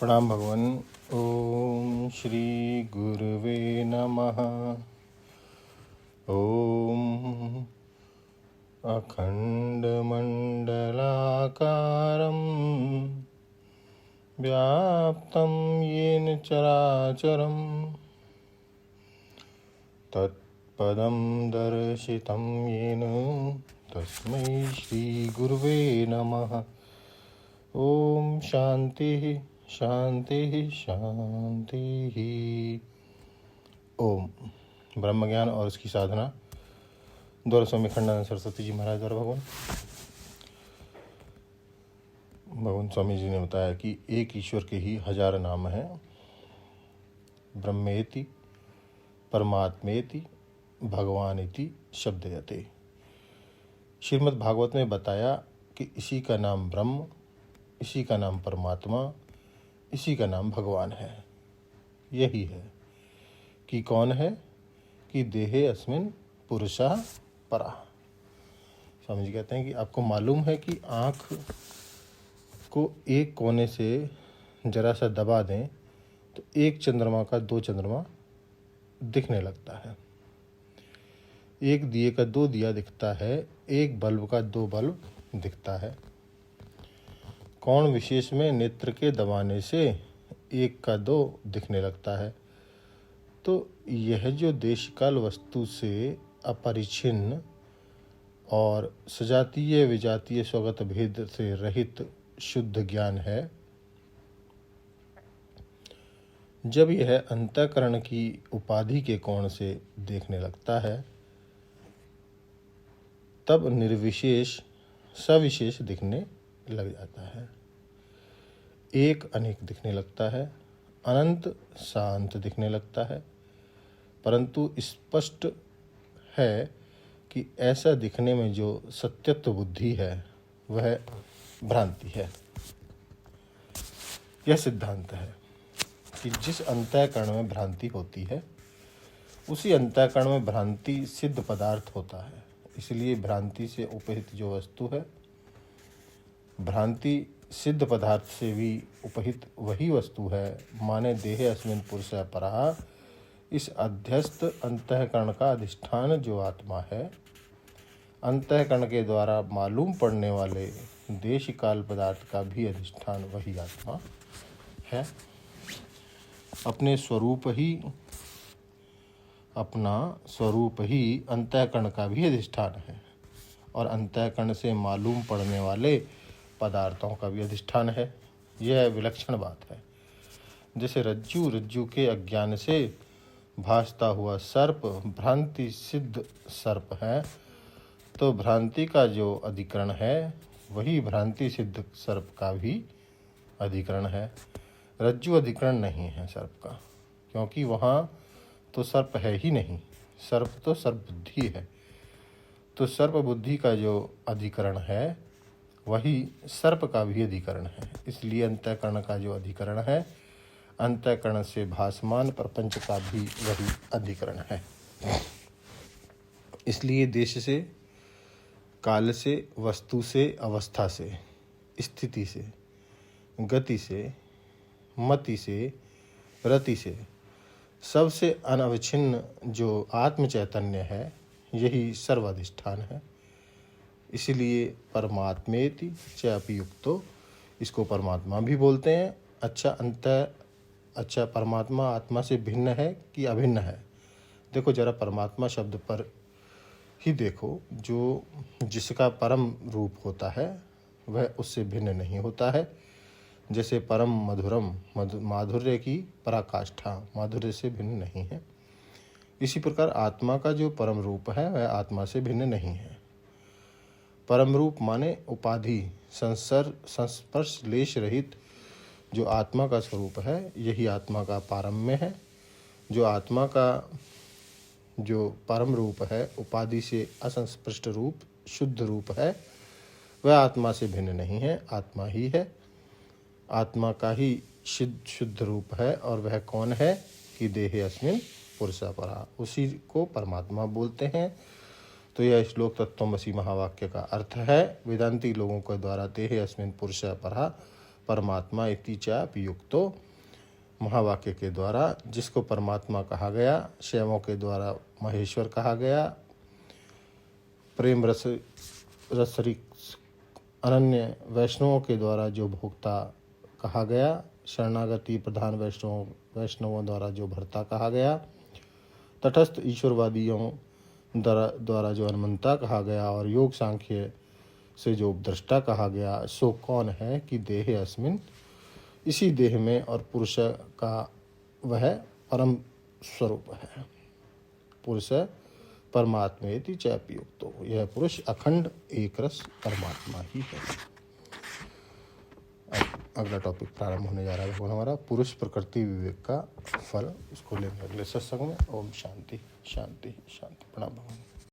प्रणाम भगवान। ओम श्री गुरुवे नमः। ओम अखंडमंडलाकारं व्याप्तं येन चराचरं तत्पदं दर्शितं येन तस्मै श्री गुरुवे नमः। ओम शांति शांति शांति। ओम ब्रह्म ज्ञान और उसकी साधना द्वारा स्वामी खंडानंद सरस्वती जी महाराज द्वारा भगवान स्वामी जी ने बताया कि एक ईश्वर के ही 1000 नाम हैं। ब्रह्मेति परमात्मेति भगवानिति शब्दयते। श्रीमद् भागवत में बताया कि इसी का नाम ब्रह्म, इसी का नाम परमात्मा, इसी का नाम भगवान है। यही है कि कौन है कि देहे अस्मिन पुरुषः परः। स्वामी जी कहते हैं कि आपको मालूम है कि आँख को एक कोने से जरा सा दबा दें तो एक चंद्रमा का 2 चंद्रमा दिखने लगता है, एक दिए का 2 दिया दिखता है, एक बल्ब का 2 बल्ब दिखता है। कौन विशेष में नेत्र के दबाने से एक का 2 दिखने लगता है। तो यह जो देश काल वस्तु से अपरिच्छिन्न और सजातीय विजातीय स्वगत भेद से रहित शुद्ध ज्ञान है, जब यह अंतःकरण की उपाधि के कोण से देखने लगता है तब निर्विशेष सविशेष दिखने लग जाता है। एक अनेक दिखने लगता है, अनंत शांत दिखने लगता है। परंतु स्पष्ट है कि ऐसा दिखने में जो सत्यत्व बुद्धि है वह भ्रांति है। यह सिद्धांत है कि जिस अंतःकरण में भ्रांति होती है उसी अंतःकरण में भ्रांति सिद्ध पदार्थ होता है। इसलिए भ्रांति से उपहित जो वस्तु है, भ्रांति सिद्ध पदार्थ से भी उपहित वही वस्तु है। माने देहे अस्मिन पुरुषः परः, इस अध्यस्त अंतःकरण का अधिष्ठान जो आत्मा है, अंतःकरण के द्वारा मालूम पड़ने वाले देश काल पदार्थ का भी अधिष्ठान वही आत्मा है। अपना स्वरूप ही अंतःकरण का भी अधिष्ठान है और अंतःकरण से मालूम पड़ने वाले पदार्थों का भी अधिष्ठान है। यह विलक्षण बात है। जैसे रज्जु के अज्ञान से भासता हुआ सर्प भ्रांति सिद्ध सर्प है, तो भ्रांति का जो अधिकरण है वही भ्रांति सिद्ध सर्प का भी अधिकरण है। रज्जु अधिकरण नहीं है सर्प का, क्योंकि वहाँ तो सर्प है ही नहीं। सर्प तो सर्प बुद्धि है। तो सर्प बुद्धि का जो अधिकरण है वही सर्प का भी अधिकरण है। इसलिए अंतःकरण का जो अधिकरण है, अंतःकरण से भासमान प्रपंच का भी वही अधिकरण है। इसलिए देश से, काल से, वस्तु से, अवस्था से, स्थिति से, गति से, मति से, रति से, सबसे अनवच्छिन्न जो आत्म चैतन्य है यही सर्वाधिष्ठान है। इसलिए परमात्मेति च अपि युक्तो, इसको परमात्मा भी बोलते हैं। अच्छा परमात्मा आत्मा से भिन्न है कि अभिन्न है? देखो जरा परमात्मा शब्द पर ही देखो, जो जिसका परम रूप होता है वह उससे भिन्न नहीं होता है। जैसे परम मधुरम, माधुर्य की पराकाष्ठा माधुर्य से भिन्न नहीं है। इसी प्रकार आत्मा का जो परम रूप है वह आत्मा से भिन्न नहीं है। परम रूप माने उपाधि संस्पर्श लेश रहित जो आत्मा का स्वरूप है, यही आत्मा का पारम्य है। जो आत्मा का जो परम रूप है, उपाधि से असंस्पृष्ट रूप, शुद्ध रूप है, वह आत्मा से भिन्न नहीं है, आत्मा ही है। आत्मा का ही शुद्ध रूप है और वह कौन है कि देहे अस्मिन पुरुषः परः, उसी को परमात्मा बोलते हैं। तो यह श्लोक तत्त्वमसि महावाक्य का अर्थ है। वेदांती लोगों के द्वारा देहे अस्मिन पुरुषः परः परमात्मा इति चाप्युक्तो महावाक्य के द्वारा जिसको परमात्मा कहा गया, शैवों के द्वारा महेश्वर कहा गया, प्रेम रसरिक अनन्य वैष्णवों के द्वारा जो भोक्ता कहा गया, शरणागति प्रधान वैष्णवों द्वारा जो भर्ता कहा गया, तटस्थ ईश्वरवादियों द्वारा जो अनंता कहा गया और योग सांख्य से जो उपद्रष्टा कहा गया, सो कौन है कि देह अस्मिन, इसी देह में और पुरुष का वह परम स्वरूप है। पुरुष परमात्मेति चाप्युक्तो, यह पुरुष अखंड एक रस परमात्मा ही है। अगला टॉपिक प्रारंभ होने जा रहा है हमारा पुरुष प्रकृति विवेक का फल। इसको लेंगे अगले सत्संग में। ओम शांति शांति शांति। प्रणाम भगवान।